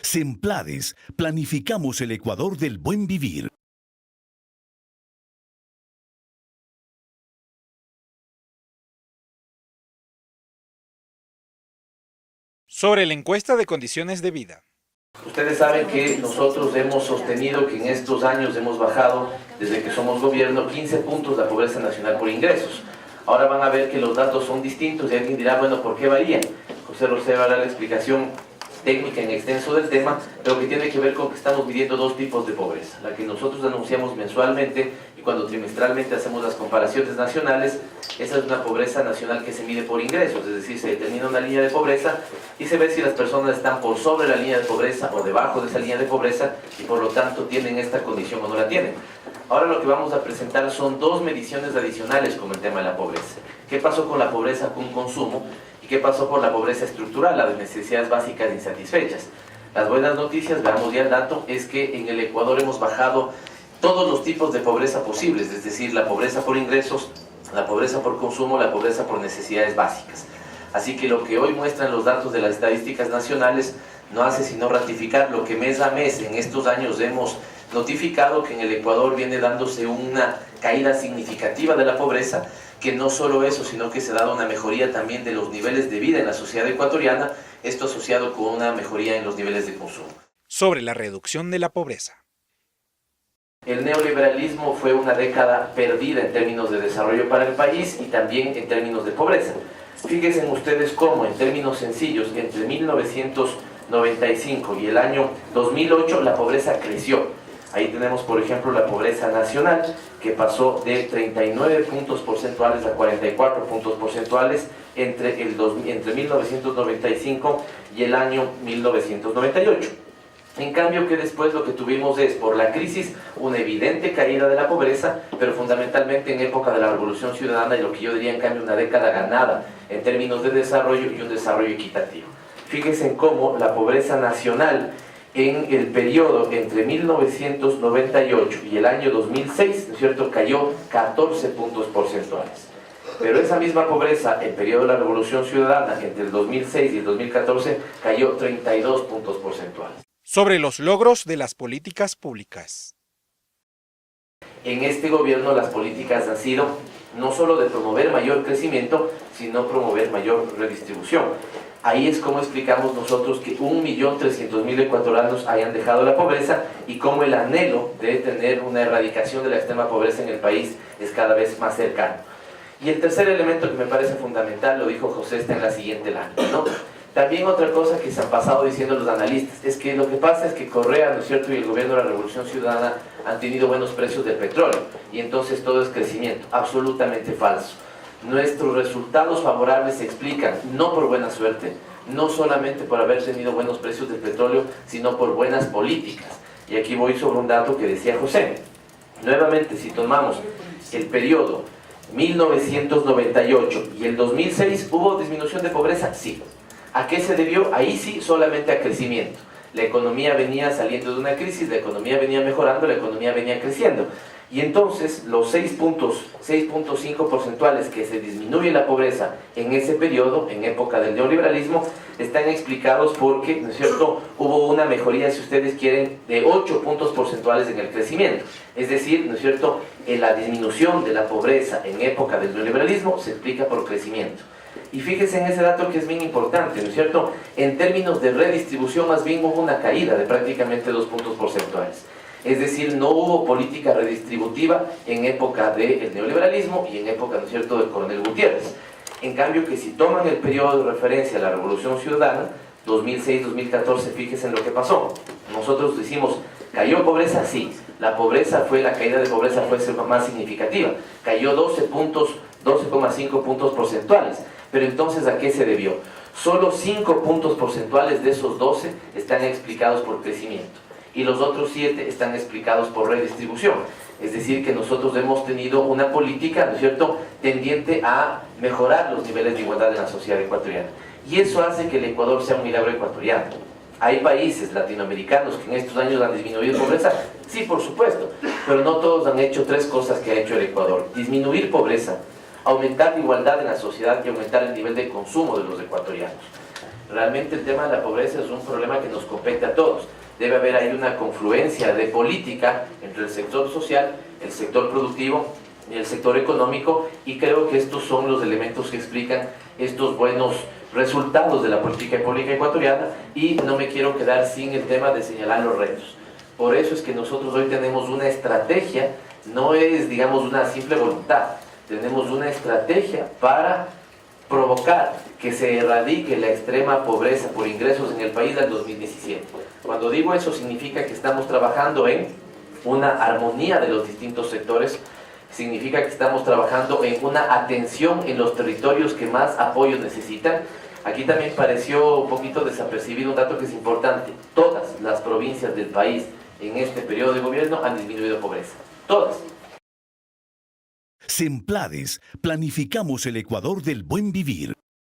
Semplades, planificamos el Ecuador del buen vivir. Sobre la encuesta de condiciones de vida. Ustedes saben que nosotros hemos sostenido que en estos años hemos bajado, desde que somos gobierno, 15 puntos la pobreza nacional por ingresos. Ahora van a ver que los datos son distintos y alguien dirá, bueno, ¿por qué varían? José Rosé va a dar la explicación técnica en extenso del tema, pero que tiene que ver con que estamos midiendo dos tipos de pobreza. La que nosotros anunciamos mensualmente y cuando trimestralmente hacemos las comparaciones nacionales, esa es una pobreza nacional que se mide por ingresos, es decir, se determina una línea de pobreza y se ve si las personas están por sobre la línea de pobreza o debajo de esa línea de pobreza y por lo tanto tienen esta condición o no la tienen. Ahora lo que vamos a presentar son dos mediciones adicionales con el tema de la pobreza. ¿Qué pasó con la pobreza con consumo? ¿Y qué pasó por la pobreza estructural, la de necesidades básicas insatisfechas? Las buenas noticias, veamos ya el dato, es que en el Ecuador hemos bajado todos los tipos de pobreza posibles, es decir, la pobreza por ingresos, la pobreza por consumo, la pobreza por necesidades básicas. Así que lo que hoy muestran los datos de las estadísticas nacionales no hace sino ratificar lo que mes a mes en estos años hemos notificado, que en el Ecuador viene dándose una caída significativa de la pobreza, que no solo eso, sino que se ha dado una mejoría también de los niveles de vida en la sociedad ecuatoriana, esto asociado con una mejoría en los niveles de consumo. Sobre la reducción de la pobreza. El neoliberalismo fue una década perdida en términos de desarrollo para el país y también en términos de pobreza. Fíjense ustedes cómo, en términos sencillos, entre 1995 y el año 2008 la pobreza creció. Ahí tenemos, por ejemplo, la pobreza nacional, que pasó de 39 puntos porcentuales a 44 puntos porcentuales entre 1995 y el año 1998. En cambio que después lo que tuvimos es, por la crisis, una evidente caída de la pobreza, pero fundamentalmente en época de la Revolución Ciudadana y lo que yo diría en cambio una década ganada en términos de desarrollo y un desarrollo equitativo. Fíjense en cómo la pobreza nacional en el periodo entre 1998 y el año 2006, ¿no es cierto?, cayó 14 puntos porcentuales. Pero esa misma pobreza, en el periodo de la Revolución Ciudadana, entre el 2006 y el 2014, cayó 32 puntos porcentuales. Sobre los logros de las políticas públicas. En este gobierno las políticas han sido no solo de promover mayor crecimiento, sino promover mayor redistribución. Ahí es como explicamos nosotros que 1.300.000 ecuatorianos hayan dejado la pobreza y cómo el anhelo de tener una erradicación de la extrema pobreza en el país es cada vez más cercano. Y el tercer elemento que me parece fundamental, lo dijo José, está en la siguiente lámina, ¿no? También otra cosa que se han pasado diciendo los analistas es que lo que pasa es que Correa, ¿no es cierto?, y el gobierno de la Revolución Ciudadana han tenido buenos precios del petróleo y entonces todo es crecimiento. Absolutamente falso. Nuestros resultados favorables se explican no por buena suerte, no solamente por haber tenido buenos precios del petróleo, sino por buenas políticas. Y aquí voy sobre un dato que decía José. Nuevamente, si tomamos el periodo 1998 y el 2006, ¿hubo disminución de pobreza? Sí. ¿A qué se debió? Ahí sí, solamente a crecimiento. La economía venía saliendo de una crisis, la economía venía mejorando, la economía venía creciendo. Y entonces los 6.5 porcentuales que se disminuye la pobreza en ese periodo, en época del neoliberalismo, están explicados porque, ¿no es cierto?, hubo una mejoría, si ustedes quieren, de 8 puntos porcentuales en el crecimiento. Es decir, ¿no es cierto?, la disminución de la pobreza en época del neoliberalismo se explica por crecimiento. Y fíjense en ese dato que es bien importante, ¿no es cierto? En términos de redistribución, más bien hubo una caída de prácticamente 2 puntos porcentuales. Es decir, no hubo política redistributiva en época del neoliberalismo y en época, ¿no es cierto?, del coronel Gutiérrez. En cambio, que si toman el periodo de referencia a la Revolución Ciudadana, 2006-2014, fíjense en lo que pasó. Nosotros decimos, ¿cayó pobreza? Sí. La caída de pobreza fue más significativa. Cayó 12,5 puntos porcentuales. Pero entonces, ¿a qué se debió? Solo 5 puntos porcentuales de esos 12 están explicados por crecimiento y los otros 7 están explicados por redistribución. Es decir, que nosotros hemos tenido una política, ¿no es cierto?, tendiente a mejorar los niveles de igualdad en la sociedad ecuatoriana. Y eso hace que el Ecuador sea un milagro ecuatoriano. ¿Hay países latinoamericanos que en estos años han disminuido pobreza? Sí, por supuesto, pero no todos han hecho 3 cosas que ha hecho el Ecuador: disminuir pobreza, aumentar la igualdad en la sociedad y aumentar el nivel de consumo de los ecuatorianos. Realmente el tema de la pobreza es un problema que nos compete a todos. Debe haber ahí una confluencia de política entre el sector social, el sector productivo y el sector económico, y creo que estos son los elementos que explican estos buenos resultados de la política pública ecuatoriana, y no me quiero quedar sin el tema de señalar los retos. Por eso es que nosotros hoy tenemos una estrategia, no es, digamos, una simple voluntad, tenemos una estrategia para provocar que se erradique la extrema pobreza por ingresos en el país al 2017. Cuando digo eso, significa que estamos trabajando en una armonía de los distintos sectores, significa que estamos trabajando en una atención en los territorios que más apoyo necesitan. Aquí también pareció un poquito desapercibido un dato que es importante. Todas las provincias del país en este periodo de gobierno han disminuido pobreza. Todas. Semplades, planificamos el Ecuador del buen vivir.